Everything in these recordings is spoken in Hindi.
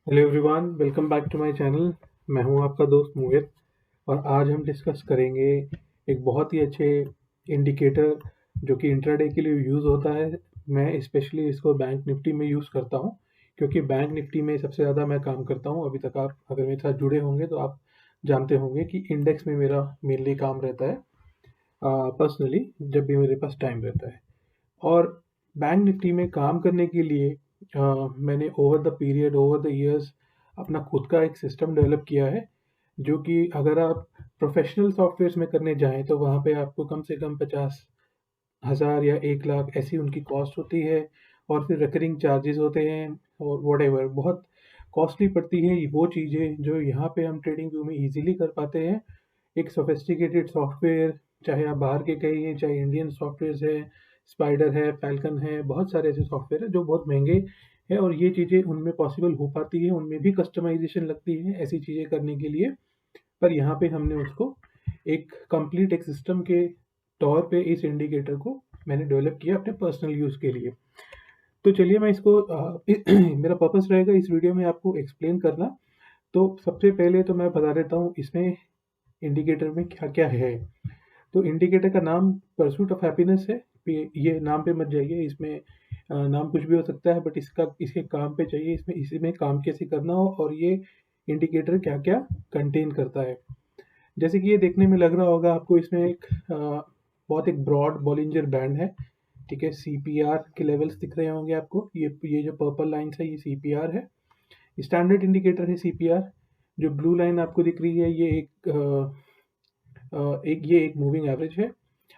Hello everyone, welcome back to my channel. मैं हूं आपका दोस्त मोहित और आज हम डिस्कस करेंगे एक बहुत ही अच्छे इंडिकेटर जो कि इंट्राडे के लिए यूज़ होता है। मैं स्पेशली इसको बैंक निफ्टी में यूज़ करता हूं क्योंकि बैंक निफ्टी में सबसे ज़्यादा मैं काम करता हूं। अभी तक आप अगर मेरे साथ जुड़े होंगे तो आप जानते होंगे कि इंडेक्स में मेरा मेनली काम रहता है पर्सनली, जब भी मेरे पास टाइम रहता है। और बैंक निफ्टी में काम करने के लिए मैंने over the period over the years अपना खुद का एक सिस्टम डेवलप किया है, जो कि अगर आप प्रोफेशनल सॉफ्टवेयर्स में करने जाएं तो वहाँ पे आपको कम से कम 50,000 या 1 लाख ऐसी उनकी कॉस्ट होती है। और फिर रिकरिंग चार्जेस होते हैं और वट बहुत कॉस्टली पड़ती है वो चीज़ें जो यहाँ पे हम ट्रेडिंग व्यू में इजीली कर पाते हैं। एक सोफिस्टिकेटेड सॉफ्टवेयर, चाहे आप बाहर के कहिए चाहे इंडियन सॉफ्टवेयर है, स्पाइडर है, फैल्कन है, बहुत सारे ऐसे सॉफ्टवेयर है जो बहुत महंगे हैं और ये चीज़ें उनमें पॉसिबल हो पाती है, उनमें भी कस्टमाइजेशन लगती है ऐसी चीज़ें करने के लिए। पर यहाँ पे हमने उसको एक कंप्लीट एक सिस्टम के तौर पे इस इंडिकेटर को मैंने डेवलप किया अपने पर्सनल यूज़ के लिए। तो चलिए मैं इसको मेरा पर्पस रहेगा इस वीडियो में आपको एक्सप्लेन करना। तो सबसे पहले तो मैं बता देता हूँ इसमें इंडिकेटर में क्या क्या है। तो इंडिकेटर का नाम परसूट ऑफ हैप्पीनेस है। ये नाम पे मत जाइए, इसमें नाम कुछ भी हो सकता है, बट इसके काम पे चाहिए, इसमें इसी में काम कैसे करना हो और ये इंडिकेटर क्या क्या कंटेन करता है। जैसे कि ये देखने में लग रहा होगा आपको, इसमें एक बहुत एक ब्रॉड बॉलिंजर बैंड है। ठीक है, सीपीआर के लेवल्स दिख रहे होंगे आपको। ये जो पर्पल लाइन्स है ये सीपीआर है, स्टैंडर्ड इंडिकेटर है सीपीआर। जो ब्लू लाइन आपको दिख रही है ये एक मूविंग एवरेज है।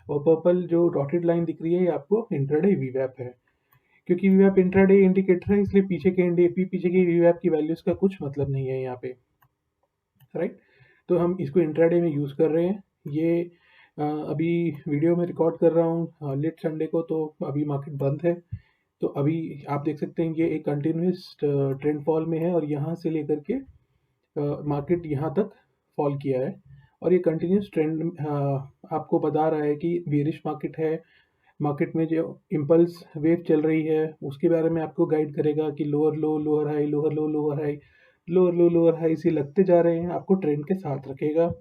और पर्पल जो डॉटेड लाइन दिख रही है ये आपको इंट्राडे वीवैप है। क्योंकि वीवैप इंट्राडे इंडिकेटर है इसलिए पीछे के वीवैप की वैल्यूज का कुछ मतलब नहीं है यहाँ पे, राइट। तो हम इसको इंट्राडे में यूज़ कर रहे हैं। ये अभी वीडियो में रिकॉर्ड कर रहा हूँ लेट संडे को, तो अभी मार्केट बंद है। तो अभी आप देख सकते हैं ये एक कंटिन्यूस ट्रेंड फॉल में है और यहाँ से लेकर के मार्केट यहाँ तक फॉल किया है। और ये कंटिन्यूस ट्रेंड आपको बता रहा है कि बेरिश मार्केट है। मार्केट में जो इम्पल्स वेव चल रही है उसके बारे में आपको गाइड करेगा कि लोअर लो लोअर हाई, लोअर लो लोअर हाई, लोअर लो लोअर हाई से लगते जा रहे हैं, आपको ट्रेंड के साथ रखेगा।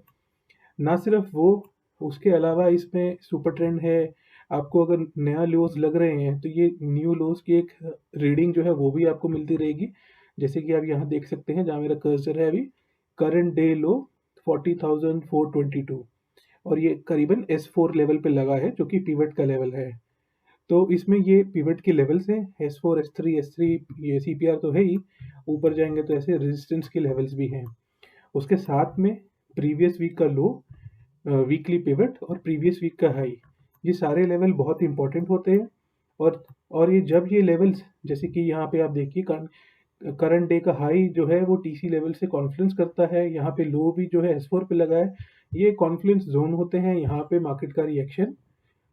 ना सिर्फ वो, उसके अलावा इसमें सुपर ट्रेंड है। आपको अगर नया लोज लग रहे हैं तो ये न्यू लोज की एक रीडिंग जो है वो भी आपको मिलती रहेगी। जैसे कि आप यहाँ देख सकते हैं जहाँ मेरा कर्सर है अभी, करंट डे लो 40,422 और ये करीबन S4 लेवल पे लगा है जो कि पिवट का लेवल है। तो इसमें ये पिवट के लेवल्स हैं, S4 S3 ये सीपीआर तो है ही। ऊपर जाएंगे तो ऐसे रेजिस्टेंस के लेवल्स भी हैं। उसके साथ में प्रीवियस वीक का लो, वीकली पिवट और प्रीवियस वीक का हाई, ये सारे लेवल बहुत इंपॉर्टेंट होते हैं। और ये जब ये लेवल्स, जैसे कि यहाँ पे आप देखिए करंट डे का हाई जो है वो टीसी लेवल से कॉन्फ्लुएंस करता है, यहाँ पे लो भी जो है S4 पे लगा है। ये कॉन्फ्लुएंस जोन होते हैं, यहाँ पे मार्केट का रिएक्शन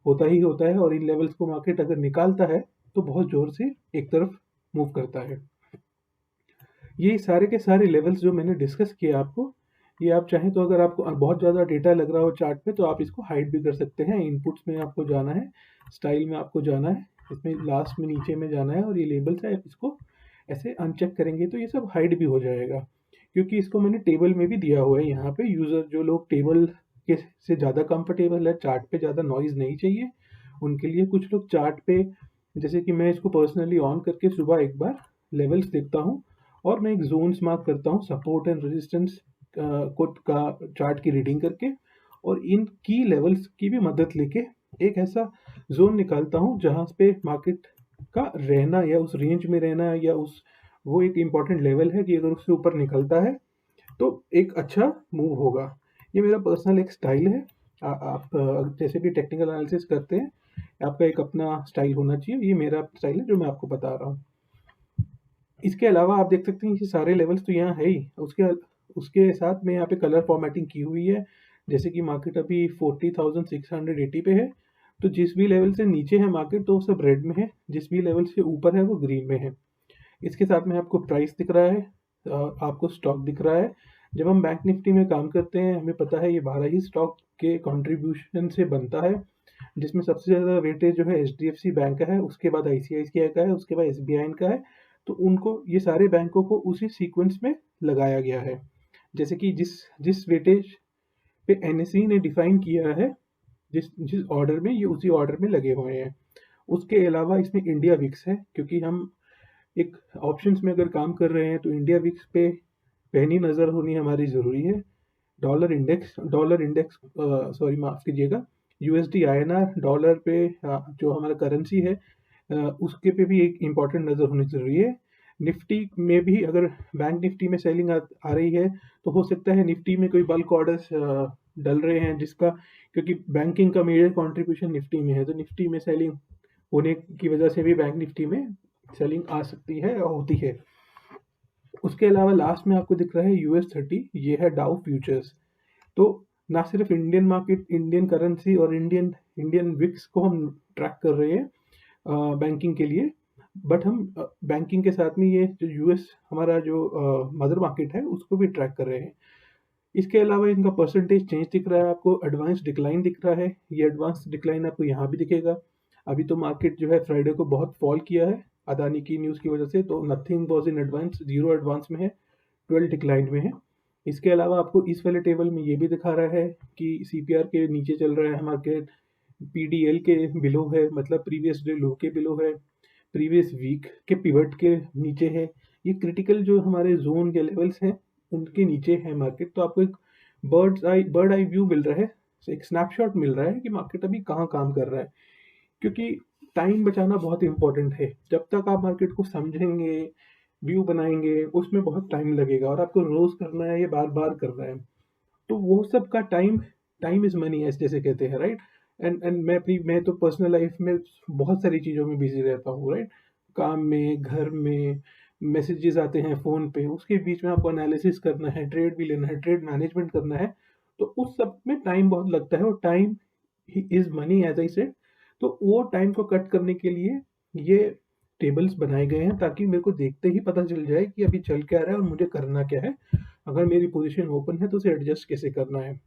होता ही होता है और इन लेवल्स को मार्केट अगर निकालता है तो बहुत जोर से एक तरफ मूव करता है। ये सारे के सारे लेवल्स जो मैंने डिस्कस किए आपको, ये आप चाहें तो अगर आपको बहुत ज़्यादा डेटा लग रहा हो चार्ट पे तो आप इसको हाइड भी कर सकते हैं। इनपुट्स में आपको जाना है, स्टाइल में आपको जाना है, इसमें लास्ट में नीचे में जाना है और ये लेबल्स है, इसको ऐसे अनचेक करेंगे तो ये सब हाइड भी हो जाएगा। क्योंकि इसको मैंने टेबल में भी दिया हुआ है। यहाँ पे यूज़र जो लोग टेबल के से ज़्यादा कंफर्टेबल है, चार्ट पे ज़्यादा नॉइज़ नहीं चाहिए, उनके लिए कुछ लोग चार्ट पे, जैसे कि मैं इसको पर्सनली ऑन करके सुबह एक बार लेवल्स देखता हूँ और मैं एक जोन्स मार्क करता हूँ सपोर्ट एंड रेजिस्टेंस को का चार्ट की रीडिंग करके, और इन की लेवल्स की भी मदद लेके एक ऐसा जोन निकालता हूँ जहाँ पे मार्केट का रहना या उस रेंज में रहना या उस वो एक इम्पॉर्टेंट लेवल है कि अगर उससे ऊपर निकलता है तो एक अच्छा मूव होगा। ये मेरा पर्सनल एक स्टाइल है। आप जैसे भी टेक्निकल एनालिसिस करते हैं आपका एक अपना स्टाइल होना चाहिए। ये मेरा स्टाइल है जो मैं आपको बता रहा हूँ। इसके अलावा आप देख सकते हैं ये सारे लेवल्स तो यहाँ है ही, उसके उसके साथ में यहाँ पे कलर फॉर्मेटिंग की हुई है। जैसे कि मार्केट अभी 40,680 पे है, तो जिस भी लेवल से नीचे है मार्केट तो वो सब रेड में है, जिस भी लेवल से ऊपर है वो ग्रीन में है। इसके साथ में आपको प्राइस दिख रहा है, आपको स्टॉक दिख रहा है। जब हम बैंक निफ्टी में काम करते हैं हमें पता है ये 12 ही स्टॉक के कंट्रीब्यूशन से बनता है, जिसमें सबसे ज़्यादा वेटेज जो है HDFC बैंक का है, उसके बाद ICICI का है, उसके बाद SBI का है। तो उनको ये सारे बैंकों को उसी सीक्वेंस में लगाया गया है। जैसे कि जिस जिस वेटेज पे एनएसई ने डिफाइन किया है, जिस जिस ऑर्डर में, ये उसी ऑर्डर में लगे हुए हैं। उसके अलावा इसमें इंडिया विक्स है, क्योंकि हम एक ऑप्शंस में अगर काम कर रहे हैं तो इंडिया विक्स पे पहनी नज़र होनी हमारी ज़रूरी है। डॉलर इंडेक्स सॉरी माफ़ कीजिएगा, यूएसडी आईएनआर डॉलर पे जो हमारा करेंसी है, उसके पे भी एक इम्पॉर्टेंट नज़र होनी ज़रूरी है। निफ्टी में भी अगर बैंक निफ्टी में सेलिंग आ रही है तो हो सकता है निफ्टी में कोई बल्क ऑर्डर्स डल रहे हैं, जिसका, क्योंकि बैंकिंग का मेजर कंट्रीब्यूशन निफ्टी में है, तो निफ्टी में सेलिंग होने की वजह से भी बैंक निफ्टी में सेलिंग आ सकती है और होती है। उसके अलावा लास्ट में आपको दिख रहा है US30, ये है डाउ फ्यूचर्स। तो ना सिर्फ इंडियन मार्केट, इंडियन करेंसी और इंडियन इंडियन विक्स को हम ट्रैक कर रहे हैं बैंकिंग के लिए, बट हम बैंकिंग के साथ में ये जो यूएस हमारा जो मदर मार्केट है उसको भी ट्रैक कर रहे हैं। इसके अलावा इनका परसेंटेज चेंज दिख रहा है आपको, एडवांस डिक्लाइन दिख रहा है। ये एडवांस डिक्लाइन आपको यहाँ भी दिखेगा। अभी तो मार्केट जो है फ्राइडे को बहुत फॉल किया है अदानी की न्यूज़ की वजह से, तो nothing was in advance, zero advance में है, 12 डिक्लाइन में है। इसके अलावा आपको इस वाले टेबल में ये भी दिखा रहा है कि सीपीआर के नीचे चल रहा है मार्केट, पीडीएल के बिलो है, मतलब प्रीवियस डे लो के बिलो है, प्रीवियस वीक के पिवट के नीचे है। ये क्रिटिकल जो हमारे जोन के लेवल्स हैं उनके नीचे है मार्केट। तो आपको एक बर्ड आई व्यू मिल रहा है, एक स्नैपशॉट मिल रहा है कि मार्केट अभी कहाँ काम कर रहा है। क्योंकि टाइम बचाना बहुत इंपॉर्टेंट है। जब तक आप मार्केट को समझेंगे, व्यू बनाएंगे, उसमें बहुत टाइम लगेगा, और आपको रोज करना है, ये बार बार करना है, तो वो सब का टाइम, टाइम इज मनी ऐसे जैसे कहते हैं, राइट। एंड मैं तो पर्सनल लाइफ में बहुत सारी चीज़ों में बिजी रहता हूँ, राइट। काम में, घर में, मैसेजेस आते हैं फ़ोन पे, उसके बीच में आपको एनालिसिस करना है, ट्रेड भी लेना है, ट्रेड मैनेजमेंट करना है, तो उस सब में टाइम बहुत लगता है, और time is money as I said. तो वो टाइम को कट करने के लिए ये टेबल्स बनाए गए हैं, ताकि मेरे को देखते ही पता चल जाए कि अभी चल क्या रहा है और मुझे करना क्या है। अगर मेरी पोजीशन ओपन है तो उसे एडजस्ट कैसे करना है।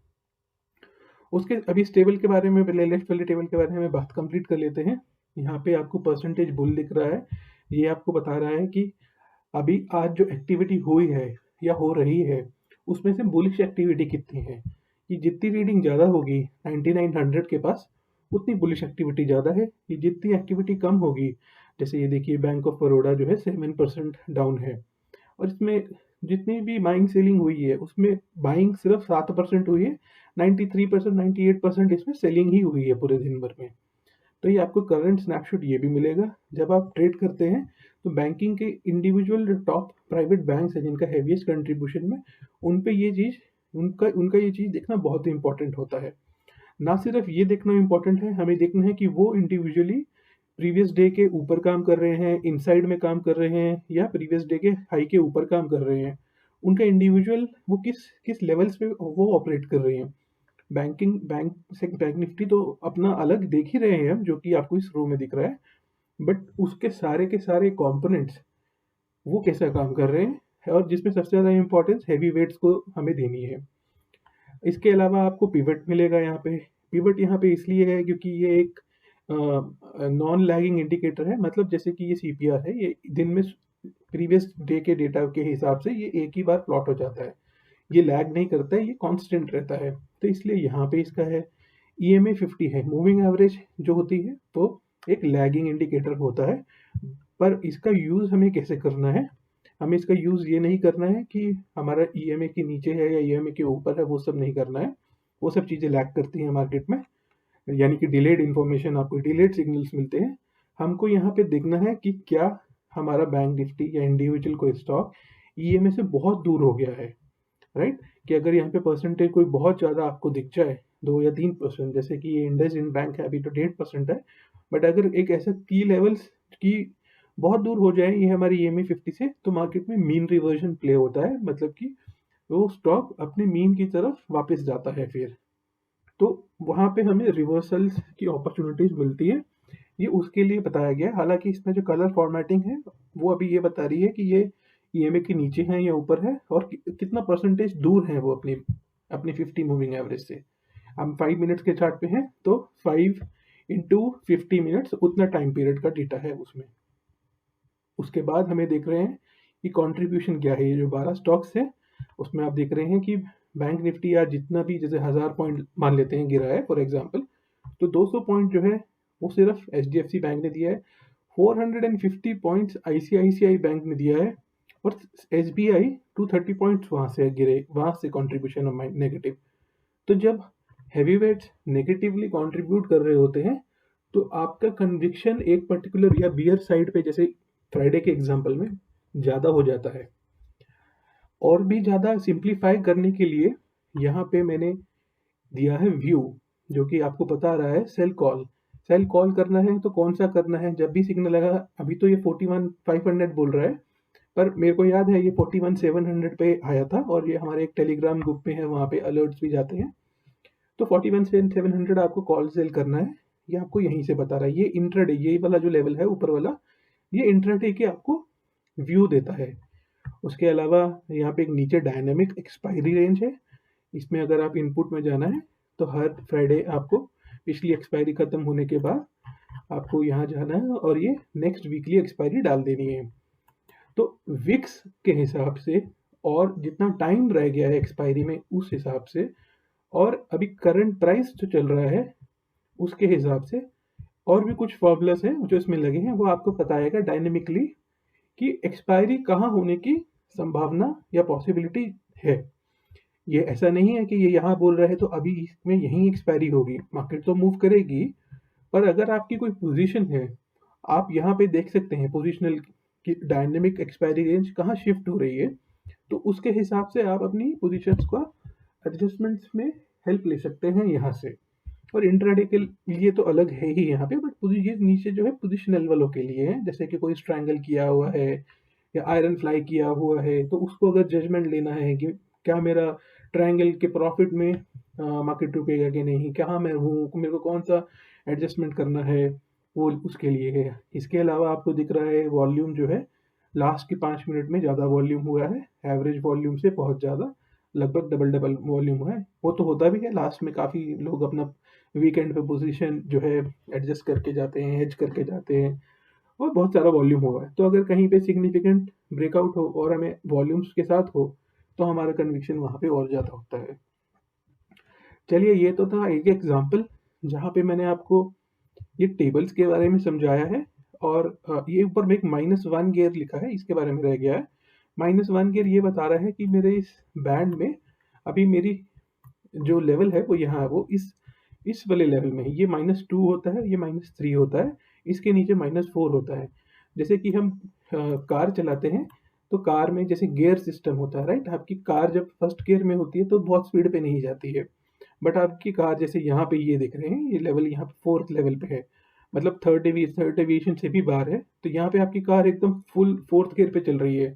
उसके अभी इस टेबल के बारे में, पहले लेफ्ट वाले टेबल के बारे में बात कंप्लीट कर लेते हैं। यहाँ पे आपको परसेंटेज बुल दिख रहा है। ये आपको बता रहा है कि अभी आज जो एक्टिविटी हुई है या हो रही है, उसमें से बुलिश एक्टिविटी कितनी है। कि जितनी रीडिंग ज़्यादा होगी 9900 के पास, उतनी बुलिश एक्टिविटी ज़्यादा है। कि जितनी एक्टिविटी कम होगी, जैसे ये देखिए बैंक ऑफ बड़ौदा जो है 7% डाउन है, और इसमें जितनी भी बाइंग सेलिंग हुई है उसमें बाइंग सिर्फ 7% हुई है, 93% 98% इसमें सेलिंग ही हुई है पूरे दिन भर में। तो ये आपको करंट स्नैपशॉट ये भी मिलेगा। जब आप ट्रेड करते हैं तो बैंकिंग के इंडिविजुअल टॉप प्राइवेट बैंक्स हैं जिनका हैवीएस्ट कंट्रीब्यूशन में, उन पे ये चीज़, उनका उनका ये चीज़ देखना बहुत ही इंपॉर्टेंट होता है। ना सिर्फ ये देखना इम्पोर्टेंट है, हमें देखना है कि वो इंडिविजुअली प्रीवियस डे के ऊपर काम कर रहे हैं, इनसाइड में काम कर रहे हैं, या प्रीवियस डे के हाई के ऊपर काम कर रहे हैं। उनका इंडिविजुअल वो किस किस लेवल्स पे वो ऑपरेट कर रहे हैं। बैंक निफ्टी तो अपना अलग देख ही रहे हैं हम, जो कि आपको इस रो में दिख रहा है, बट उसके सारे के सारे कंपोनेंट्स वो कैसा काम कर रहे हैं, और जिसमें सबसे ज़्यादा इंपॉर्टेंस हैवी वेट्स को हमें देनी है। इसके अलावा आपको पिवट मिलेगा यहाँ पे। पिवट यहाँ पे इसलिए है क्योंकि ये एक नॉन लैगिंग इंडिकेटर है, मतलब जैसे कि ये सीपीआर है, ये दिन में प्रीवियस डे के डेटा के हिसाब से ये एक ही बार प्लॉट हो जाता है, ये लैग नहीं करता है, ये कांस्टेंट रहता है। तो इसलिए यहाँ पे इसका है EMA 50 है, मूविंग एवरेज जो होती है तो एक लैगिंग इंडिकेटर होता है। पर इसका यूज़ हमें कैसे करना है, हमें इसका यूज़ ये नहीं करना है कि हमारा EMA के नीचे है या EMA के ऊपर है, वो सब नहीं करना है। वो सब चीज़ें लैग करती हैं मार्केट में, यानी कि डिलेड इन्फॉर्मेशन, आपको डिलेड सिग्नल्स मिलते हैं। हमको यहाँ पे देखना है कि क्या हमारा बैंक निफ्टी या इंडिविजुअल कोई स्टॉक EMA से बहुत दूर हो गया है, राइट। कि अगर यहाँ पे परसेंटेज कोई बहुत ज़्यादा आपको दिख जाए, 2 या 3%, जैसे कि ये इंडसइंड बैंक है, अभी तो 1.5% है, बट अगर एक ऐसा की लेवल्स की बहुत दूर हो जाए ये हमारी EMA 50 से, तो मार्केट में मीन रिवर्जन प्ले होता है, मतलब कि वो स्टॉक अपने मीन की तरफ वापस जाता है फिर। तो वहाँ पे हमें रिवर्सल्स की अपॉर्चुनिटीज मिलती है, ये उसके लिए बताया गया है। हालांकि इसमें जो कलर फॉर्मेटिंग है वो अभी ये बता रही है कि ये EMA के नीचे है या ऊपर है, और कितना परसेंटेज दूर है वो अपनी अपनी 50 मूविंग एवरेज से। हम 5 मिनट्स के चार्ट पे हैं, तो 5 इंटू 50 मिनट्स उतना टाइम पीरियड का डेटा है उसमें। उसके बाद हमें देख रहे हैं कि कंट्रीब्यूशन क्या है। ये जो 12 स्टॉक्स हैं उसमें आप देख रहे हैं कि बैंक निफ्टी आज जितना भी जैसे 1000 पॉइंट मान लेते हैं गिरा है फॉर एग्जांपल, तो 200 पॉइंट जो है वो सिर्फ एचडीएफसी बैंक ने दिया है, 450 पॉइंट्स आईसीआईसीआई बैंक ने दिया है, और एसबीआई 230 पॉइंट्स वहां से गिरे, वहां से कंट्रीब्यूशन नेगेटिव। तो जब हैवीवेट्स नेगेटिवली कंट्रीब्यूट कर रहे होते हैं तो आपका कन्विक्शन एक पर्टिकुलर या बियर साइड पे, जैसे फ्राइडे के एग्जांपल में, ज़्यादा हो जाता है। और भी ज़्यादा सिंप्लीफाई करने के लिए यहाँ पे मैंने दिया है व्यू, जो कि आपको बता रहा है सेल कॉल। सेल कॉल करना है तो कौन सा करना है, जब भी सिग्नल लगा। अभी तो ये 41,500 बोल रहा है, पर मेरे को याद है ये 41,700 पे आया था, और ये हमारे एक टेलीग्राम ग्रुप में है, वहाँ पे अलर्ट्स भी जाते हैं। तो 41,700 आपको कॉल सेल करना है, ये आपको यहीं से बता रहा है। ये इंट्राडे, ये वाला जो लेवल है ऊपर वाला, ये इंट्राडे के आपको व्यू देता है। उसके अलावा यहाँ पे एक नीचे डायनेमिक एक्सपायरी रेंज है, इसमें अगर आप इनपुट में जाना है तो हर फ्राइडे आपको पिछली एक्सपायरी खत्म होने के बाद आपको यहाँ जाना है और ये नेक्स्ट वीकली एक्सपायरी डाल देनी है। तो विक्स के हिसाब से और जितना टाइम रह गया है एक्सपायरी में उस हिसाब से, और अभी करंट प्राइस जो चल रहा है उसके हिसाब से, और भी कुछ फॉर्मूलास हैं जो इसमें लगे हैं, वो आपको बताएगा डायनेमिकली कि एक्सपायरी कहाँ होने की संभावना या पॉसिबिलिटी है। ये ऐसा नहीं है कि ये यहाँ बोल रहा है तो अभी इसमें यहीं एक्सपायरी होगी, मार्केट तो मूव करेगी। पर अगर आपकी कोई पोजीशन है, आप यहाँ पे देख सकते हैं पोजिशनल की डायनेमिक एक्सपायरी रेंज कहाँ शिफ्ट हो रही है, तो उसके हिसाब से आप अपनी पोजीशंस का एडजस्टमेंट्स में हेल्प ले सकते हैं यहाँ से। और इंट्राडे के लिए तो अलग है ही यहाँ पे, बट ये नीचे जो है पोजिशनल वालों के लिए है, जैसे कि कोई स्ट्रैंगल किया हुआ है या आयरन फ्लाई किया हुआ है, तो उसको अगर जजमेंट लेना है कि क्या मेरा ट्रायंगल के प्रॉफिट में मार्केट रुकेगा कि नहीं, कहाँ मैं हूँ, मेरे को कौन सा एडजस्टमेंट करना है, वो उसके लिए है। इसके अलावा आपको दिख रहा है वॉल्यूम जो है लास्ट के 5 मिनट में ज़्यादा वॉल्यूम हुआ है, एवरेज वॉल्यूम से बहुत ज़्यादा, लगभग डबल डबल वॉल्यूम हुआ है। वो तो होता भी है, लास्ट में काफ़ी लोग अपना वीकेंड पे पोजीशन जो है एडजस्ट करके जाते हैं, हेज करके जाते हैं, और बहुत सारा वॉल्यूम हुआ है। तो अगर कहीं पे सिग्निफिकेंट ब्रेकआउट हो और हमें वॉल्यूम्स के साथ हो तो हमारा कन्विक्शन वहाँ पे और ज़्यादा होता है। चलिए, ये तो था एक एग्जांपल जहाँ पे मैंने आपको ये टेबल्स के बारे में समझाया है, और ये ऊपर में एक -1 गियर लिखा है, इसके बारे में रह गया है। -1 गियर ये बता रहा है कि मेरे इस बैंड में अभी मेरी जो लेवल है वो यहाँ है, वो इस वाले लेवल में है। ये -2 होता है, ये -3 होता है, इसके नीचे -4 होता है। जैसे कि हम कार चलाते हैं तो कार में जैसे गियर सिस्टम होता है, राइट। आपकी कार जब फर्स्ट गियर में होती है तो बहुत स्पीड पे नहीं जाती है, बट आपकी कार जैसे यहाँ पे ये देख रहे हैं, ये लेवल यहाँ पे 4th लेवल पे है, मतलब थर्ड डेविएशन से भी बाहर है। तो यहाँ पे आपकी कार एकदम फुल 4th गियर पे चल रही है,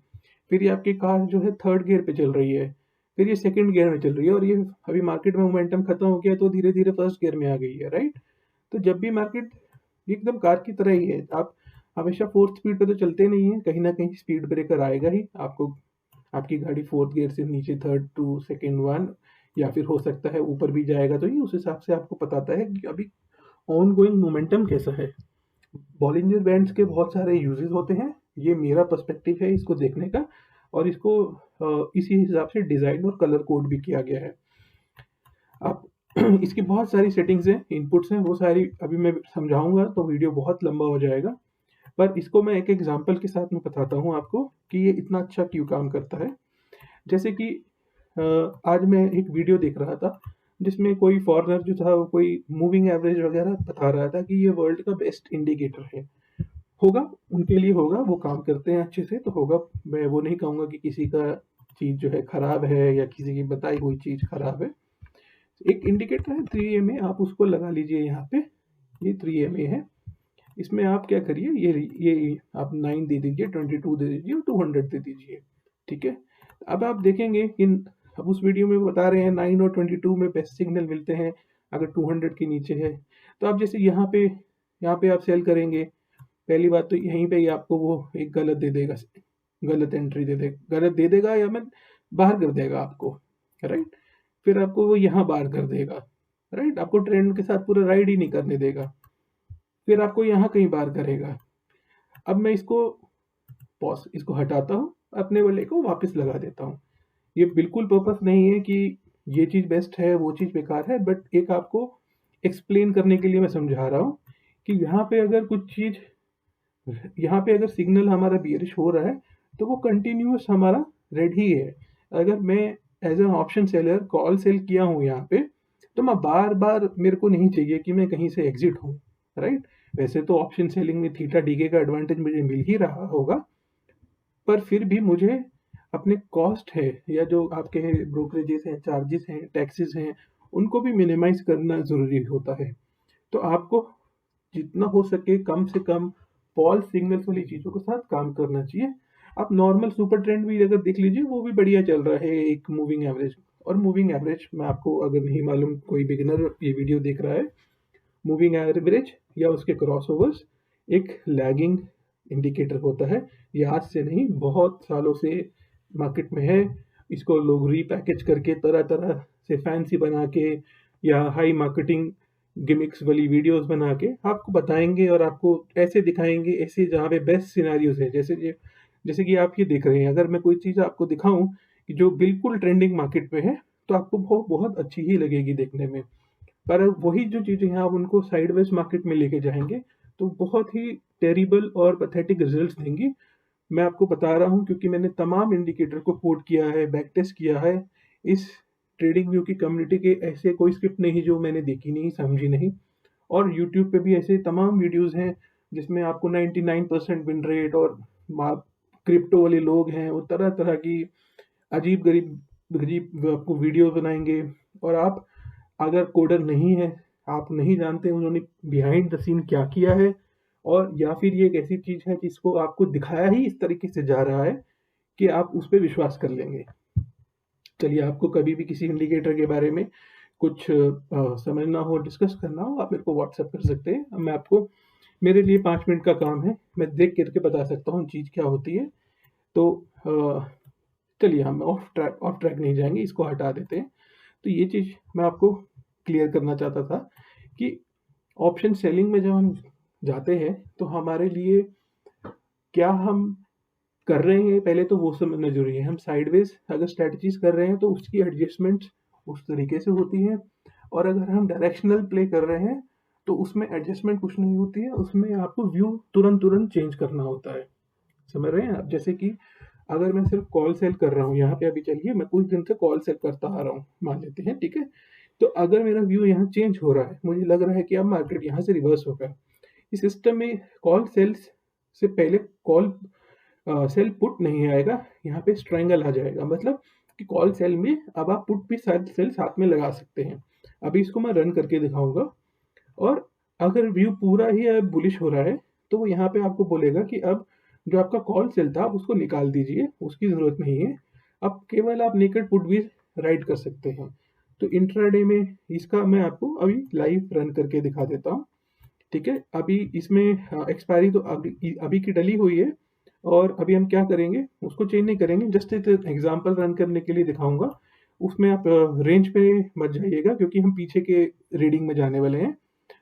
फिर ये आपकी कार जो है 3rd गियर पे चल रही है, फिर ये 2nd गियर में चल रही है, और ये अभी मार्केट में मोमेंटम खत्म हो गया तो धीरे धीरे 1st गियर में आ गई है, राइट। तो जब भी मार्केट एकदम कार की तरह ही है, आप हमेशा 4th स्पीड पे तो चलते नहीं है, कहीं ना कहीं स्पीड ब्रेकर आएगा ही आपको। आपकी गाड़ी 4th गियर से नीचे 3rd 2 2nd 1, या फिर हो सकता है ऊपर भी जाएगा, तो ये उस हिसाब से आपको बताता है कि अभी ऑन गोइंग मोमेंटम कैसा है। बॉलिंजर बैंड्स के बहुत सारे यूजेस होते हैं, ये मेरा पर्सपेक्टिव है इसको देखने का, और इसको इसी हिसाब से डिज़ाइन और कलर कोड भी किया गया है। आप इसकी बहुत सारी सेटिंग्स हैं, इनपुट्स हैं, वो सारी अभी मैं समझाऊंगा तो वीडियो बहुत लंबा हो जाएगा, पर इसको मैं एक एग्जांपल के साथ में बताता हूँ आपको कि ये इतना अच्छा क्यों काम करता है। जैसे कि आज मैं एक वीडियो देख रहा था जिसमें कोई फॉरेनर जो था वो कोई मूविंग एवरेज वगैरह बता रहा था कि ये वर्ल्ड का बेस्ट इंडिकेटर है। होगा, उनके लिए होगा, वो काम करते हैं अच्छे से तो होगा। मैं वो नहीं कहूँगा कि किसी का चीज़ जो है खराब है या किसी की बताई हुई चीज़ खराब है। एक इंडिकेटर है 3MA, आप उसको लगा लीजिए यहाँ पे, ये 3MA है। इसमें आप क्या करिए, ये आप 9 दे दीजिए, 22 दे दीजिए और 200 दे दीजिए, ठीक है। अब आप देखेंगे कि अब उस वीडियो में बता रहे हैं 9 और 22 में बेस्ट सिग्नल मिलते हैं अगर 200 के नीचे है। तो आप जैसे यहाँ पे आप सेल करेंगे, पहली बात तो यहीं पे ही आपको वो एक गलत दे देगा, गलत एंट्री दे देगा, गलत दे देगा या मैं बाहर कर देगा आपको, राइट। फिर आपको वो यहाँ बाहर कर देगा, राइट, आपको ट्रेंड के साथ पूरा राइड ही नहीं करने देगा, फिर आपको यहाँ कहीं बाहर करेगा। अब मैं इसको पॉज, इसको हटाता हूँ, अपने वाले को वापस लगा देता हूँ। ये बिल्कुल पर्पस नहीं है कि ये चीज़ बेस्ट है, वो चीज़ बेकार है, बट एक आपको एक्सप्लेन करने के लिए मैं समझा रहा हूँ कि यहाँ पे अगर सिग्नल हमारा बियरिश हो रहा है, तो वो कंटिन्यूअस हमारा रेड ही है। अगर मैं as an option seller call sell किया हूँ यहाँ पे, तो मैं बार-बार मेरे को नहीं चाहिए कि मैं कहीं से एग्ज़िट हूँ, राइट? वैसे तो ऑप्शन सेलिंग में थीटा डीके का एडवांटेज मुझे मिल ही रहा होगा, पर फिर भी मुझे अपने कॉस्ट है या जो आपके ब्रोकरेजेस हैं, चार्जेस हैं, टैक्सेस हैं, उनको भी मिनिमाइज़ करना ज़रूरी होता है। तो आपको जितना हो सके कम से कम फॉल्स सिग्नल्स वाली चीज़ों के साथ काम करना चाहिए। आप नॉर्मल सुपर ट्रेंड भी अगर देख लीजिए, वो भी बढ़िया चल रहा है एक मूविंग एवरेज। और मूविंग एवरेज मैं आपको अगर नहीं मालूम, कोई बिगिनर ये वीडियो देख रहा है, मूविंग एवरेज या उसके क्रॉसओवर्स एक लैगिंग इंडिकेटर होता है। ये आज से नहीं, बहुत सालों से मार्केट में है। इसको लोग रीपैकेज करके तरह-तरह से फैंसी बना के या हाई मार्केटिंग गिमिक्स वाली वीडियोस बना के आपको बताएँगे और आपको ऐसे दिखाएँगे, ऐसे जहाँ पे बेस्ट सिनेरियोज़ हैं। जैसे कि आप ये देख रहे हैं, अगर मैं कोई चीज़ आपको दिखाऊँ कि जो बिल्कुल ट्रेंडिंग मार्केट में है, तो आपको बहुत अच्छी ही लगेगी देखने में। पर वही जो चीज़ें हैं आप उनको साइडवेज मार्केट में लेके जाएँगे, तो बहुत ही टेरिबल और पैथेटिक रिज़ल्ट्स देंगी। मैं आपको बता रहा हूँ क्योंकि मैंने तमाम इंडिकेटर को कोट किया है, बैक टेस्ट किया है। इस ट्रेडिंग व्यू की कम्युनिटी के ऐसे कोई स्क्रिप्ट नहीं जो मैंने देखी नहीं, समझी नहीं। और यूट्यूब पे भी ऐसे तमाम वीडियोज़ हैं जिसमें आपको 99% विन रेट और मा क्रिप्टो वाले लोग हैं, वो तरह-तरह की अजीब-गरीब अजीब आपको वीडियो बनाएँगे। और आप अगर कोडर नहीं है, आप नहीं जानते उन्होंने बिहाइंड द सीन क्या किया है, और या फिर ये एक ऐसी चीज़ है जिसको आपको दिखाया ही इस तरीके से जा रहा है कि आप उस पे विश्वास कर लेंगे। चलिए, आपको कभी भी किसी इंडिकेटर के बारे में कुछ समझना हो, डिस्कस करना हो, आप मेरे को व्हाट्सएप कर सकते हैं। अब मैं आपको, मेरे लिए 5 मिनट का काम है, मैं देख कर के बता सकता हूँ चीज़ क्या होती है। तो चलिए हम ऑफ ट्रैक नहीं जाएँगे, इसको हटा देते हैं। तो ये चीज़ मैं आपको क्लियर करना चाहता था कि ऑप्शन सेलिंग में जब हम जाते हैं, तो हमारे लिए क्या हम कर रहे हैं पहले तो वो समझना ज़रूरी है। हम साइडवेज़ अगर स्ट्रैटेजीज़ कर रहे हैं तो उसकी एडजस्टमेंट्स उस तरीके से होती हैं, और अगर हम डायरेक्शनल प्ले कर रहे हैं तो उसमें एडजस्टमेंट कुछ नहीं होती है, उसमें आपको व्यू तुरंत-तुरंत चेंज करना होता है। समझ रहे हैं आप? जैसे कि अगर मैं सिर्फ़ कॉल सेल कर रहा हूँ, यहाँ पे अभी चलिए मैं कुछ दिन से कॉल सेल करता आ रहा हूँ, मान लेते हैं, ठीक है? तो अगर मेरा व्यू यहाँ चेंज हो रहा है, मुझे लग रहा है कि अब मार्केट यहाँ से रिवर्स होगा। इस सिस्टम में कॉल सेल्स से पहले सेल पुट नहीं आएगा, यहाँ पे स्ट्रैंगल आ जाएगा। मतलब कि कॉल सेल में अब आप पुट भी साथ सेल साथ में लगा सकते हैं। अभी इसको मैं रन करके दिखाऊँगा, और अगर व्यू पूरा ही बुलिश हो रहा है, तो वो यहाँ पे आपको बोलेगा कि अब जो आपका कॉल सेल था, आप उसको निकाल दीजिए, उसकी ज़रूरत नहीं है। अब केवल आप नेकेड पुट भी राइट कर सकते हैं। तो इंट्राडे में इसका मैं आपको अभी लाइव रन करके दिखा देता हूँ, ठीक है? अभी इसमें एक्सपायरी तो अभी अभी की डली हुई है, और अभी हम क्या करेंगे, उसको चेंज नहीं करेंगे, जस्ट एक एग्ज़ाम्पल रन करने के लिए दिखाऊँगा। उसमें आप रेंज पे मत जाइएगा क्योंकि हम पीछे के रीडिंग में जाने वाले हैं।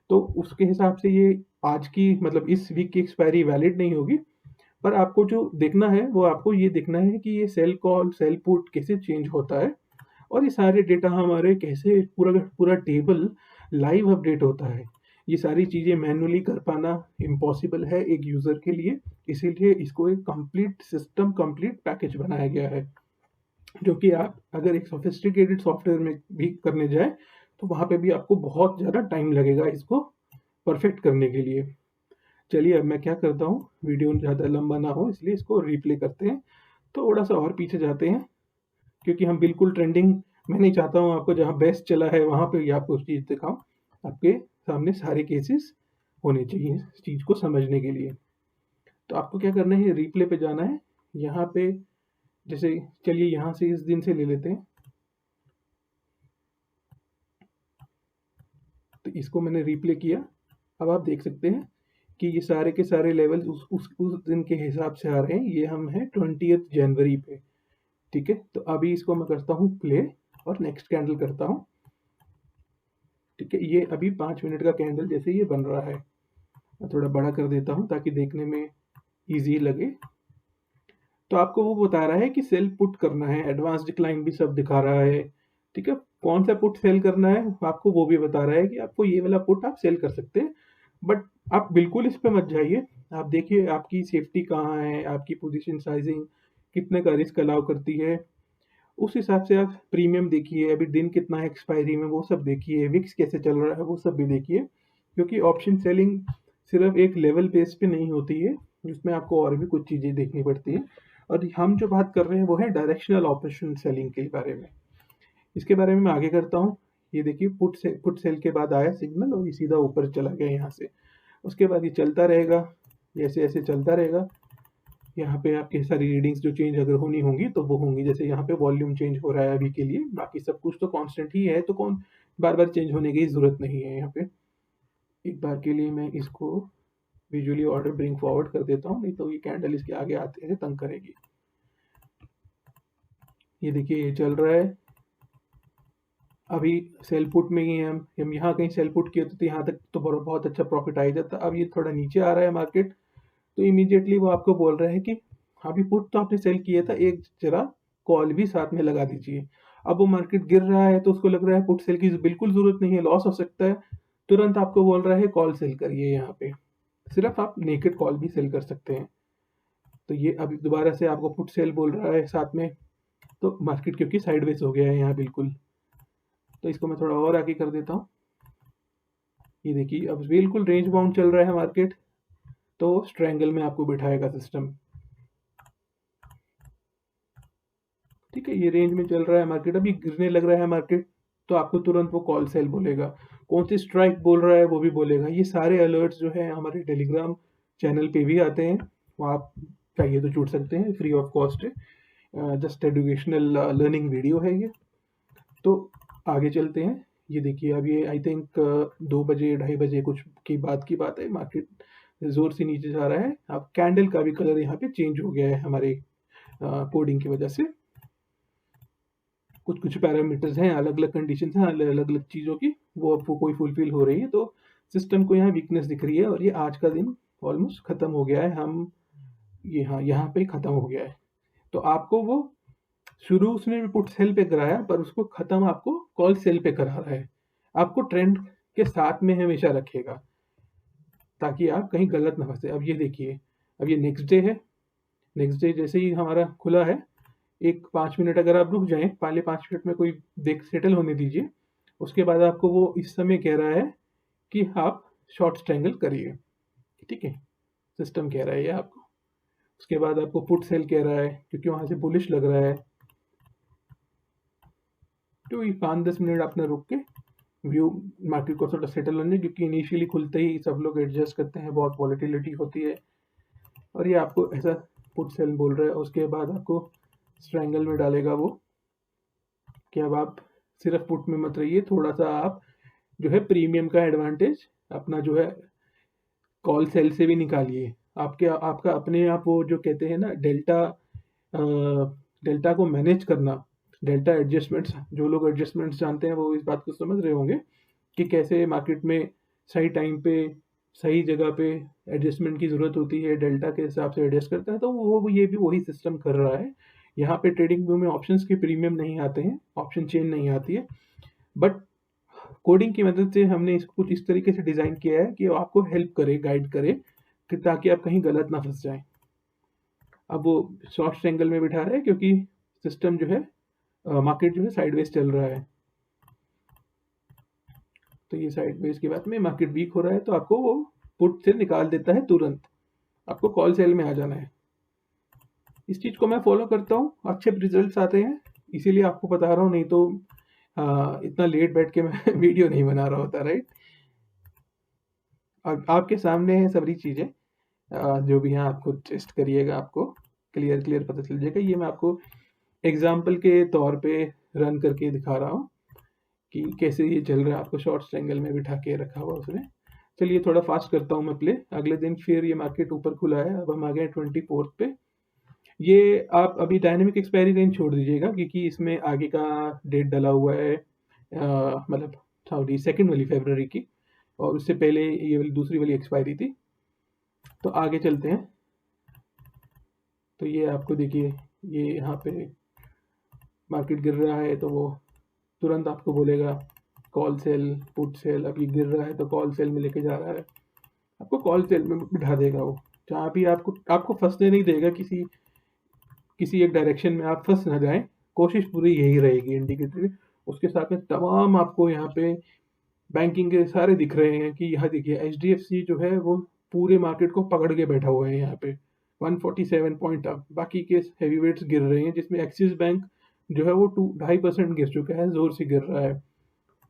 तो उसके हिसाब से ये आज की, मतलब इस वीक की एक्सपायरी वैलिड नहीं होगी। पर आपको जो देखना है वो आपको ये देखना है कि ये सेल कॉल, सेल पुट कैसे चेंज होता है, और ये सारे डेटा हमारे कैसे पूरा का पूरा टेबल लाइव अपडेट होता है। ये सारी चीज़ें मैन्युअली कर पाना इम्पॉसिबल है एक यूज़र के लिए, इसीलिए इसको एक कंप्लीट सिस्टम, कंप्लीट पैकेज बनाया गया है। जो कि आप अगर एक सोफिस्टिकेटेड सॉफ्टवेयर में भी करने जाएँ, तो वहाँ पे भी आपको बहुत ज़्यादा टाइम लगेगा इसको परफेक्ट करने के लिए। चलिए, अब मैं क्या करता हूँ, वीडियो ज़्यादा लंबा ना हो इसलिए इसको रीप्ले करते हैं। थोड़ा-सा और पीछे जाते हैं, क्योंकि हम बिल्कुल ट्रेंडिंग, मैं नहीं चाहता हूँ आपको जहाँ बेस्ट चला है वहाँ पे ही आपको चीज़ दिखाऊँ। आपके सामने सारे केसेस होने चाहिए इस चीज़ को समझने के लिए। तो आपको क्या करना है, रिप्ले पे जाना है। यहाँ पे जैसे, चलिए यहाँ से इस दिन से ले लेते हैं। तो इसको मैंने रिप्ले किया। अब आप देख सकते हैं कि ये सारे के सारे लेवल्स उस दिन के हिसाब से आ रहे हैं। ये हम हैं 20th जनवरी पे, ठीक है? तो अभी इसको मैं करता हूँ प्ले, और नेक्स्ट कैंडल करता हूँ, ठीक है? ये अभी 5 मिनट का कैंडल जैसे ये बन रहा है। मैं थोड़ा बड़ा कर देता हूँ ताकि देखने में ईज़ी लगे। तो आपको वो बता रहा है कि सेल पुट करना है, एडवांस डिक्लाइन भी सब दिखा रहा है, ठीक है। कौन सा पुट सेल करना है आपको वो भी बता रहा है कि आपको ये वाला पुट आप सेल कर सकते हैं, बट आप बिल्कुल इस पे मत जाइए। आप देखिए आपकी सेफ्टी कहाँ है, आपकी पोजीशन साइजिंग कितने का रिस्क अलाउ करती है, उस हिसाब से आप प्रीमियम देखिए, अभी दिन कितना है एक्सपायरी में वो सब देखिए, विक्स कैसे चल रहा है वो सब भी देखिए, क्योंकि ऑप्शन सेलिंग सिर्फ एक लेवल बेस पे नहीं होती है, उसमें आपको और भी कुछ चीज़ें देखनी पड़ती हैं। और हम जो बात कर रहे हैं वो है डायरेक्शनल ऑपरेशन सेलिंग के बारे में। इसके बारे में मैं आगे करता हूँ। ये देखिए पुट सेल के बाद आया सिग्नल और ये सीधा ऊपर चला गया यहाँ से। उसके बाद ये चलता रहेगा, ऐसे ऐसे चलता रहेगा। यहाँ पे आपकी सारी रीडिंग्स जो चेंज अगर होनी होंगी तो वो होंगी, जैसे यहाँ पे वॉल्यूम चेंज हो रहा है अभी के लिए, बाकी सब कुछ तो कांस्टेंट ही है, तो कौन बार बार चेंज होने की ज़रूरत नहीं है। यहाँ पे एक बार के लिए मैं इसको विजुअली ऑर्डर ब्रिंग फॉरवर्ड कर देता हूँ, नहीं तो ये कैंडल इसके आगे आते हैं तंग करेगी। ये देखिए ये चल रहा है, अभी सेल पुट में ही हम यहाँ कहीं सेल पुट किए तो यहाँ तक तो बहुत अच्छा प्रॉफिट आ जाता। अब ये थोड़ा नीचे आ रहा है मार्केट, तो इमीडिएटली वो आपको बोल रहा है कि अभी पुट तो आपने सेल किया था, एक जरा कॉल भी साथ में लगा दीजिए। अब वो मार्केट गिर रहा है तो उसको लग रहा है पुट सेल की बिल्कुल जरूरत नहीं है, लॉस हो सकता है, तुरंत आपको बोल रहा है कॉल सेल करिए। यहाँ पे सिर्फ आप नेकेड कॉल भी सेल कर सकते हैं। तो ये अभी दोबारा से आपको पुट सेल बोल रहा है साथ में, तो मार्केट क्योंकि साइडवेज हो गया है यहाँ बिल्कुल। तो इसको मैं थोड़ा और आगे कर देता हूँ। ये देखिए अब बिल्कुल रेंज बाउंड चल रहा है मार्केट, तो स्ट्रैंगल में आपको बिठाएगा सिस्टम, ठीक है। ये रेंज में चल रहा है मार्केट, अभी गिरने लग रहा है मार्केट, तो आपको तुरंत वो कॉल सेल बोलेगा, कौन सी स्ट्राइक बोल रहा है वो भी बोलेगा। ये सारे अलर्ट्स जो है हमारे टेलीग्राम चैनल पे भी आते हैं, वो आप चाहिए तो जुड़ सकते हैं, फ्री ऑफ कॉस्ट है, जस्ट एजुकेशनल लर्निंग वीडियो है ये। तो आगे चलते हैं। ये देखिए अब ये आई थिंक 2 बजे 2:30 बजे कुछ की बात है, मार्केट जोर से नीचे जा रहा है। अब कैंडल का भी कलर यहाँ पे चेंज हो गया है हमारे कोडिंग की वजह से। कुछ कुछ पैरामीटर्स हैं, अलग अलग कंडीशन हैं अलग अलग चीज़ों की, वो आपको कोई फुलफिल हो रही है, तो सिस्टम को यहाँ वीकनेस दिख रही है। और ये आज का दिन ऑलमोस्ट ख़त्म हो गया है, हम ये हाँ यहाँ पे ख़त्म हो गया है। तो आपको वो शुरू उसने भी पुट सेल पे कराया, पर उसको ख़त्म आपको कॉल सेल पे करा रहा है। आपको ट्रेंड के साथ में हमेशा रखेगा ताकि आप कहीं गलत ना फंसे। अब ये देखिए अब ये नेक्स्ट डे है, नेक्स्ट डे जैसे ही हमारा खुला है, एक 5 मिनट अगर आप रुक जाएं, पहले 5 मिनट में कोई देख सेटल होने दीजिए, उसके बाद आपको वो इस समय कह रहा है कि आप शॉर्ट स्ट्रैंगल करिए, ठीक है। सिस्टम कह रहा है ये आपको। उसके बाद आपको पुट सेल कह रहा है क्योंकि वहां से बुलिश लग रहा है, तो ये 5-10 मिनट आपने रुक के व्यू मार्केट को थोड़ा सेटल होने, क्योंकि इनिशियली खुलते ही सब लोग एडजस्ट करते हैं, बहुत वॉलेटिलिटी होती है, और ये आपको ऐसा पुट सेल बोल रहा है। उसके बाद आपको स्ट्रैंगल में डालेगा वो कि अब आप सिर्फ पुट में मत रहिए, थोड़ा सा आप जो है प्रीमियम का एडवांटेज अपना जो है कॉल सेल से भी निकालिए। आपके आपका अपने आप वो जो कहते हैं ना डेल्टा, डेल्टा को मैनेज करना, डेल्टा एडजस्टमेंट्स, जो लोग एडजस्टमेंट्स जानते हैं वो इस बात को समझ रहे होंगे कि कैसे मार्केट में सही टाइम पे सही जगह पे एडजस्टमेंट की ज़रूरत होती है, डेल्टा के हिसाब से एडजस्ट करता है। तो वो ये भी वही सिस्टम कर रहा है। यहाँ पे ट्रेडिंग व्यू में ऑप्शंस के प्रीमियम नहीं आते हैं, ऑप्शन चेन नहीं आती है, बट कोडिंग की मदद से हमने इसको कुछ इस तरीके से डिज़ाइन किया है कि वो आपको हेल्प करे, गाइड करे, कि ताकि आप कहीं गलत ना फंस जाएं। अब वो शॉर्ट एंगल में बिठा रहे हैं क्योंकि सिस्टम जो है मार्केट जो है साइडवेज चल रहा है, तो ये साइडवेज की बात में मार्केट वीक हो रहा है, तो आपको वो पुट से निकाल देता है तुरंत, आपको कॉल सेल में आ जाना है। इस चीज़ को मैं फॉलो करता हूँ, अच्छे रिजल्ट्स आते हैं, इसीलिए आपको बता रहा हूँ, नहीं तो इतना लेट बैठ के मैं वीडियो नहीं बना रहा होता, राइट। और आपके सामने है सारी चीज़ें, जो भी हैं आपको टेस्ट करिएगा, आपको क्लियर पता चल जाएगा। ये मैं आपको एग्जाम्पल के तौर पे रन करके दिखा रहा हूँ कि कैसे ये चल रहा है, आपको शॉर्ट एंगल में बिठा के रखा हुआ उसने। चलिए थोड़ा फास्ट करता हूँ मैं प्ले। अगले दिन फिर ये मार्केट ऊपर खुला है, अब हम आ गए 24 पे। ये आप अभी डायनेमिक एक्सपायरी रेंज छोड़ दीजिएगा क्योंकि इसमें आगे का डेट डला हुआ है, मतलब सॉरी 2 वाली फरवरी की, और उससे पहले ये वाली दूसरी वाली एक्सपायरी थी। तो आगे चलते हैं। तो ये आपको देखिए, ये यहाँ पे मार्केट गिर रहा है तो वो तुरंत आपको बोलेगा कॉल सेल, पुट सेल। अब ये गिर रहा है तो कॉल सेल में लेके जा रहा है, आपको कॉल सेल में बिठा देगा वो। जहाँ भी आपको फंसने नहीं देगा, किसी किसी एक डायरेक्शन में आप फंस ना जाएं, कोशिश पूरी यही रहेगी इंडिकेटर की। उसके साथ में तमाम आपको यहाँ पे बैंकिंग के सारे दिख रहे हैं कि यहाँ देखिए HDFC जो है वो पूरे मार्केट को पकड़ के बैठा हुआ है यहाँ पे 147 पॉइंट अप। बाकी के हैवी वेट्स गिर रहे हैं, जिसमें एक्सिस बैंक जो है वो 2.5% गिर चुका है, जोर से गिर रहा है।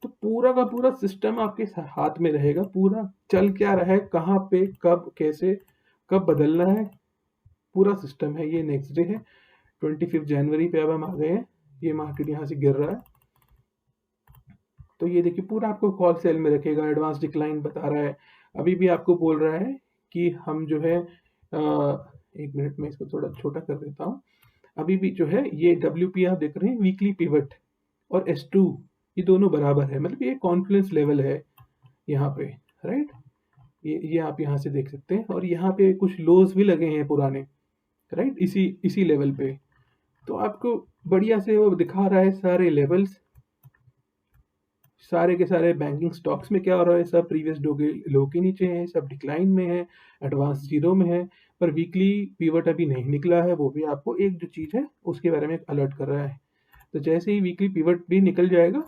तो पूरा का पूरा सिस्टम आपके हाथ में रहेगा, पूरा चल क्या रहा है, कहाँ पे कब कैसे कब बदलना है, पूरा सिस्टम है। ये नेक्स्ट डे है 25 जनवरी पे, अब हम आ गए हैं, ये मार्केट यहाँ से गिर रहा है। तो ये देखिए पूरा आपको कॉल सेल में रखेगा, एडवांस डिक्लाइन बता रहा है। अभी भी आपको बोल रहा है कि हम जो है एक मिनट में इसको थोड़ा छोटा कर देता हूँ। अभी भी जो है ये WP आप देख रहे हैं, वीकली पिवट और S2 ये दोनों बराबर है, मतलब ये कॉन्फिडेंस लेवल है यहाँ पे, राइट। ये आप यहाँ से देख सकते हैं, और यहाँ पे कुछ लोज भी लगे हैं पुराने, राइट, इसी इसी लेवल पे। तो आपको बढ़िया से वो दिखा रहा है सारे लेवल्स, सारे के सारे बैंकिंग स्टॉक्स में क्या हो रहा है, सब प्रीवियस लो के नीचे हैं, सब डिक्लाइन में है, एडवांस जीरो में है। पर वीकली पिवट अभी नहीं निकला है, वो भी आपको एक जो चीज़ है उसके बारे में अलर्ट कर रहा है। तो जैसे ही वीकली पिवट भी निकल जाएगा,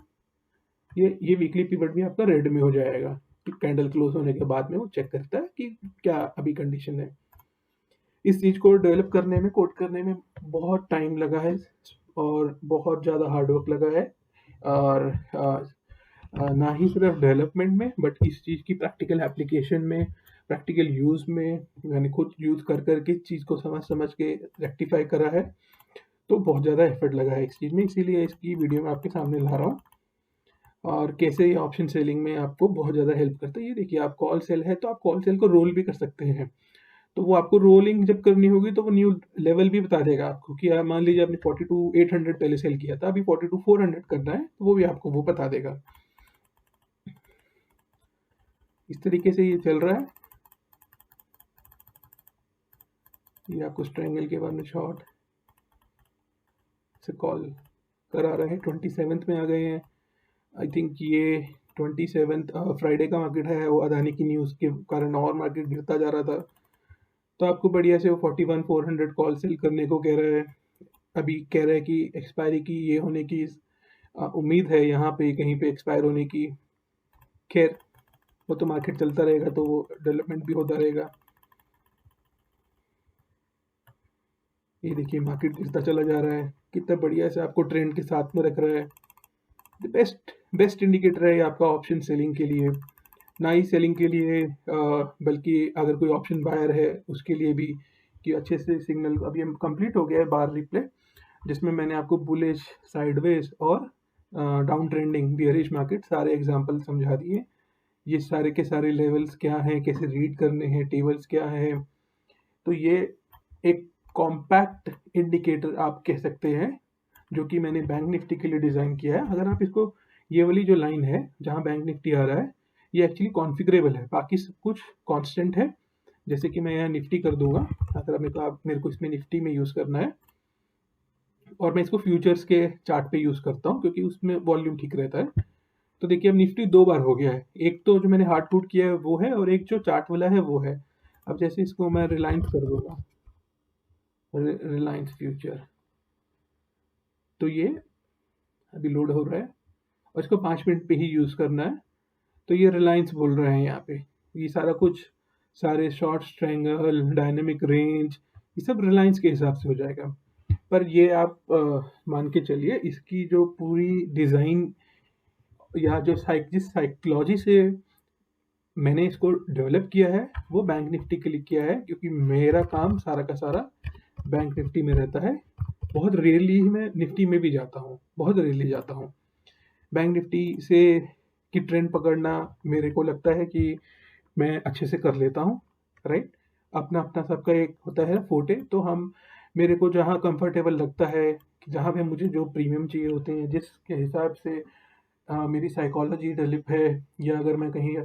ये वीकली पिवट भी आपका रेड में हो जाएगा। तो कैंडल क्लोज होने के बाद में वो चेक करता है कि क्या अभी कंडीशन है। इस चीज़ को डेवलप करने में, कोड करने में बहुत टाइम लगा है, और बहुत ज़्यादा हार्डवर्क लगा है। और ना ही सिर्फ डेवलपमेंट में, बट इस चीज़ की प्रैक्टिकल एप्लीकेशन में, प्रैक्टिकल यूज़ में, मैंने खुद यूज़ कर करके इस चीज़ को समझ समझ के रेक्टिफाई करा है। तो बहुत ज़्यादा एफर्ट लगा है इस चीज़ में, इसीलिए इसकी वीडियो में आपके सामने ला रहा हूँ। और कैसे ये ऑप्शन सेलिंग में आपको बहुत ज़्यादा हेल्प करता है। ये देखिए, आप कॉल सेल है तो आप कॉल सेल को रोल भी कर सकते हैं। तो वो आपको रोलिंग जब करनी होगी तो वो न्यू लेवल भी बता देगा आपको कि आप मान लीजिए आपने 42,800 पहले सेल किया था, अभी 42,400 करना है, तो वो भी आपको वो बता देगा। इस तरीके से ये चल रहा है। ये आपको स्ट्रेंगल के बाद में शॉर्ट से कॉल करा रहा है। 27th में आ गए हैं, आई थिंक ये 27th फ्राइडे का मार्केट है। वो अदानी की न्यूज़ के कारण और मार्केट गिरता जा रहा था, तो आपको बढ़िया से वो 41,400 कॉल सेल करने को कह रहा है। अभी कह रहा है कि एक्सपायरी की ये होने की उम्मीद है, यहाँ पे कहीं पे एक्सपायर होने की। खैर, वो तो मार्केट चलता रहेगा, तो वो डेवलपमेंट भी होता रहेगा। ये देखिए मार्केट गिरता चला जा रहा है, कितना बढ़िया से आपको ट्रेंड के साथ में रख रहा है। बेस्ट इंडिकेटर है ये आपका ऑप्शन सेलिंग के लिए, ना ही सेलिंग के लिए, बल्कि अगर कोई ऑप्शन बायर है उसके लिए भी, कि अच्छे से सिग्नल। अभी हम कंप्लीट हो गया है बार रिप्ले, जिसमें मैंने आपको बुलिश, साइडवेज और डाउन ट्रेंडिंग, बियरिश मार्केट सारे एग्जांपल समझा दिए। ये सारे के सारे लेवल्स क्या हैं, कैसे रीड करने हैं, टेबल्स क्या है। तो ये एक कॉम्पैक्ट इंडिकेटर आप कह सकते हैं, जो कि मैंने बैंक निफ्टी के लिए डिज़ाइन किया है। अगर आप इसको, ये वाली जो लाइन है जहाँ बैंक निफ्टी आ रहा है, ये एक्चुअली कॉन्फ़िगरेबल है, बाकी सब कुछ कांस्टेंट है। जैसे कि मैं यहाँ निफ्टी कर दूंगा, अगर मेरे को इसमें निफ्टी में यूज़ करना है, और मैं इसको फ्यूचर्स के चार्ट पे यूज़ करता हूँ क्योंकि उसमें वॉल्यूम ठीक रहता है। तो देखिए अब निफ्टी 2 बार हो गया है, एक तो जो मैंने हार्ड पुट किया है वो है, और एक जो चार्ट वाला है वो है। अब जैसे इसको मैं रिलायंस कर दूंगा, रिलायंस फ्यूचर, तो ये अभी लोड हो रहा है, और इसको 5 मिनट पे ही यूज़ करना है। तो ये रिलायंस बोल रहे हैं यहाँ पे, ये सारा कुछ, सारे शॉर्ट, स्ट्रैंगल, डायनेमिक रेंज, ये सब रिलायंस के हिसाब से हो जाएगा। पर ये आप मान के चलिए, इसकी जो पूरी डिज़ाइन, या जो जिस साइकोलॉजी से मैंने इसको डेवलप किया है, वो बैंक निफ्टी के लिए किया है, क्योंकि मेरा काम सारा का सारा बैंक निफ्टी में रहता है। बहुत रेयरली मैं निफ्टी में भी जाता हूँ, बहुत रेयरली जाता हूँ। बैंक निफ्टी से की ट्रेंड पकड़ना मेरे को लगता है कि मैं अच्छे से कर लेता हूँ, राइट। अपना अपना सबका एक होता है फोटे, तो हम, मेरे को जहाँ कंफर्टेबल लगता है, जहाँ पे मुझे जो प्रीमियम चाहिए होते हैं, जिसके हिसाब से मेरी साइकोलॉजी डेवलप है, या अगर मैं कहीं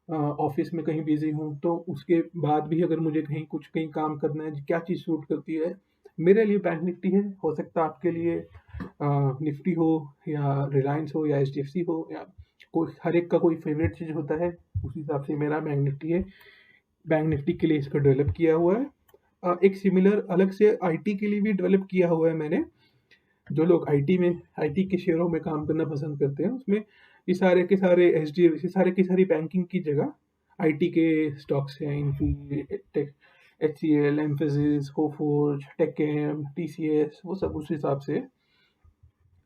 ऑफिस में कहीं बिजी हूँ, तो उसके बाद भी अगर मुझे कहीं काम करना है, क्या चीज़ सूट करती है, मेरे लिए बैंक निफ्टी है, हो सकता है आपके लिए निफ्टी हो या रिलायंस हो या एचडीएफसी हो या कोई, हर एक का कोई फेवरेट चीज़ होता है, उस हिसाब से मेरा बैंक निफ्टी है। बैंक निफ्टी के लिए इसको डेवलप किया हुआ है। एक सिमिलर अलग से आईटी के लिए भी डेवलप किया हुआ है मैंने। जो लोग आईटी के शेयरों में काम करना पसंद करते हैं, उसमें ये सारे के सारे एचडीएफसी, सारे की सारी बैंकिंग की जगह आईटी के स्टॉक्स हैं, इन्फी, एचसीएल, एम्फेसिस, कोफोर्ज, टेक्केम, टीसीएस, वो सब उस हिसाब से।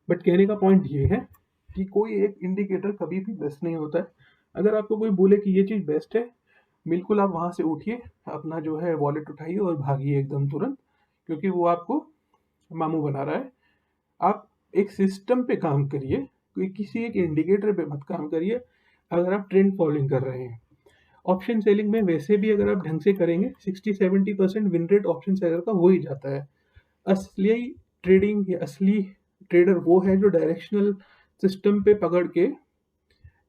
बट कहने का पॉइंट ये है कि कोई एक इंडिकेटर कभी भी बेस्ट नहीं होता है। अगर आपको कोई बोले कि ये चीज़ बेस्ट है, बिल्कुल आप वहाँ से उठिए, अपना जो है वॉलेट उठाइए और भागिए एकदम तुरंत, क्योंकि वो आपको मामू बना रहा है। आप एक सिस्टम पे काम करिए, कोई किसी एक इंडिकेटर पे मत काम करिए। अगर आप ट्रेंड फॉलोइंग कर रहे हैं, ऑप्शन सेलिंग में वैसे भी अगर आप ढंग से करेंगे 60-70% विन रेट ऑप्शन सेलर का हो ही जाता है। असली ट्रेडिंग या असली ट्रेडर वो है जो डायरेक्शनल सिस्टम पे पकड़ के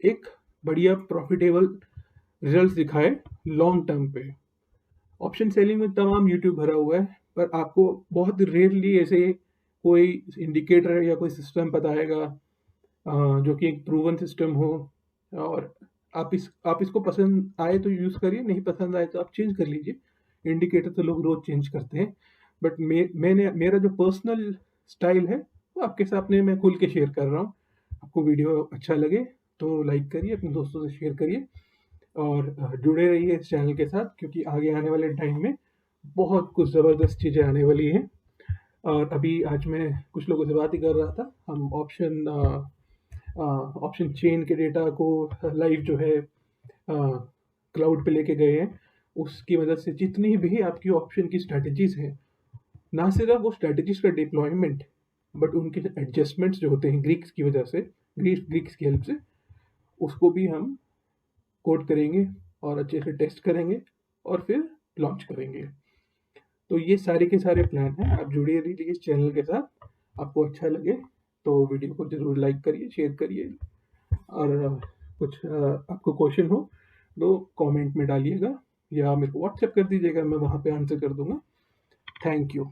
एक बढ़िया प्रॉफिटेबल रिजल्ट दिखाए लॉन्ग टर्म पे। ऑप्शन सेलिंग में तमाम यूट्यूब भरा हुआ है, पर आपको बहुत रेयरली ऐसे कोई इंडिकेटर या कोई सिस्टम बताएगा जो कि एक प्रूवन सिस्टम हो। और आप इसको पसंद आए तो यूज़ करिए, नहीं पसंद आए तो आप चेंज कर लीजिए। इंडिकेटर तो लोग रोज चेंज करते हैं, बट मैंने मेरा जो पर्सनल स्टाइल है वो आपके सामने मैं खुल के शेयर कर रहा हूँ। आपको वीडियो अच्छा लगे तो लाइक करिए, अपने दोस्तों से शेयर करिए और जुड़े रहिए इस चैनल के साथ, क्योंकि आगे आने वाले टाइम में बहुत कुछ ज़बरदस्त चीज़ें आने वाली हैं। और अभी आज मैं कुछ लोगों से बात ही कर रहा था, हम ऑप्शन चेन के डेटा को लाइव जो है क्लाउड पे लेके गए हैं। उसकी वजह से जितनी भी आपकी ऑप्शन की स्ट्रैटेजीज हैं, ना सिर्फ वो स्ट्रैटेजीज का डिप्लॉयमेंट, बट उनके एडजस्टमेंट्स जो होते हैं ग्रीक्स की वजह से, ग्रीक्स की हेल्प से, उसको भी हम कोड करेंगे और अच्छे से टेस्ट करेंगे और फिर लॉन्च करेंगे। तो ये सारे के सारे प्लान हैं, आप जुड़े रहिए इस चैनल के साथ। आपको अच्छा लगे तो वीडियो को ज़रूर लाइक करिए, शेयर करिए, और कुछ आपको क्वेश्चन हो तो कमेंट में डालिएगा या मेरे को व्हाट्सएप कर दीजिएगा, मैं वहाँ पे आंसर कर दूंगा। Thank you.